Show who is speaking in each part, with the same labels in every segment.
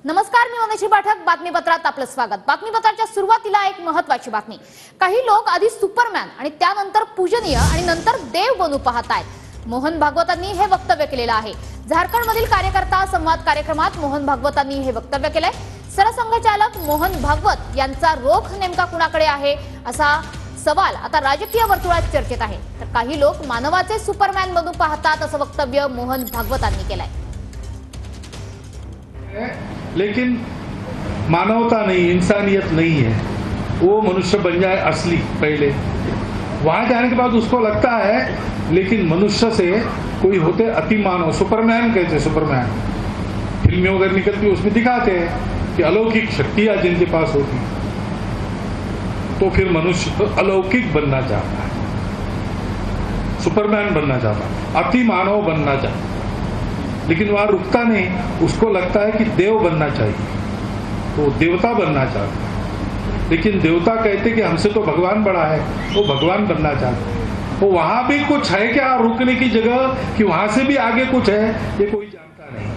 Speaker 1: नमस्कार, मी मनोज पाठक. बातमीपत्रात आपलं स्वागत. बातमीपत्राच्या सुरुवातीला एक महत्त्वाची बातमी. काही लोक आधी सुपरमॅन आणि त्यानंतर पूजनीय आणि नंतर देव बनू पाहतायत. मोहन भागवतांनी हे वक्तव्य केलेलं आहे. झारखंडमधील कार्यकर्ता संवाद कार्यक्रमात मोहन भागवतांनी हे वक्तव्य केलंय. सरसंघचालक मोहन भागवत यांचा रोख नेमका कुणाकडे आहे असा सवाल आता राजकीय वर्तुळात चर्चेत आहे. तर काही लोक मानवाचे सुपरमॅन बनू पाहतात असं वक्तव्य मोहन भागवतांनी केलंय.
Speaker 2: लेकिन मानवता नहीं, इंसानियत नहीं है, वो मनुष्य बन जाए असली पहले, वहां जाने के बाद उसको लगता है लेकिन मनुष्य से कोई होते अति मानव, सुपरमैन कहते, सुपरमैन फिल्में वगैरह निकलती उसमें दिखाते हैं कि अलौकिक शक्तियां जिनके पास होती, तो फिर मनुष्य अलौकिक बनना चाहता है, सुपरमैन बनना चाहता है, अति मानव बनना चाहता है, लेकिन वहां रुकता नहीं, उसको लगता है कि देव बनना चाहिए, तो देवता बनना चाहता है। लेकिन देवता कहते कि हमसे तो भगवान बड़ा है, वो भगवान बनना चाहता है। तो वहां भी कुछ है क्या रुकने की जगह, कि वहां से भी आगे कुछ है, ये कोई जानता नहीं.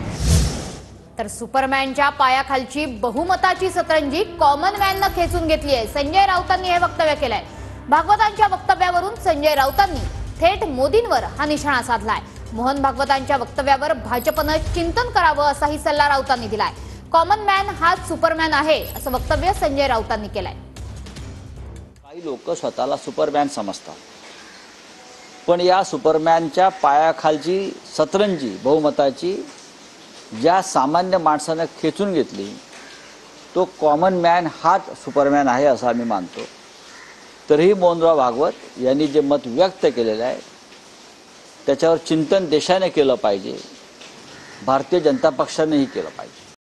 Speaker 1: तर सुपरमॅनच्या पायाखालची बहुमताची सतरंजी कॉमन मॅननं खेचून घेतली आहे. संजय राऊतांनी हे वक्तव्य केलंय. भागवतांच्या वक्तव्यावरून संजय राऊतांनी थेट मोदींवर हा निशाणा साधलाय. मोहन भागवतांच्या वक्तव्यावर भाजपनं चिंतन करावं असाही सल्ला राऊतांनी दिलाय. कॉमन मॅन हाच सुपरमॅन आहे असं वक्तव्य संजय राऊतांनी केलंय.
Speaker 3: काही लोक स्वतःला सुपरमॅन समजतात, पण या सुपरमॅनच्या पायाखालची सतरंजी बहुमताची ज्या सामान्य माणसानं खेचून घेतली, तो कॉमन मॅन हाच सुपरमॅन आहे असं आम्ही मानतो. तरीही मोहनराव भागवत यांनी जे मत व्यक्त केलेलं आहे त्याच्यावर चिंतन देशाने केलं पाहिजे, भारतीय जनता पक्षानेही केलं पाहिजे.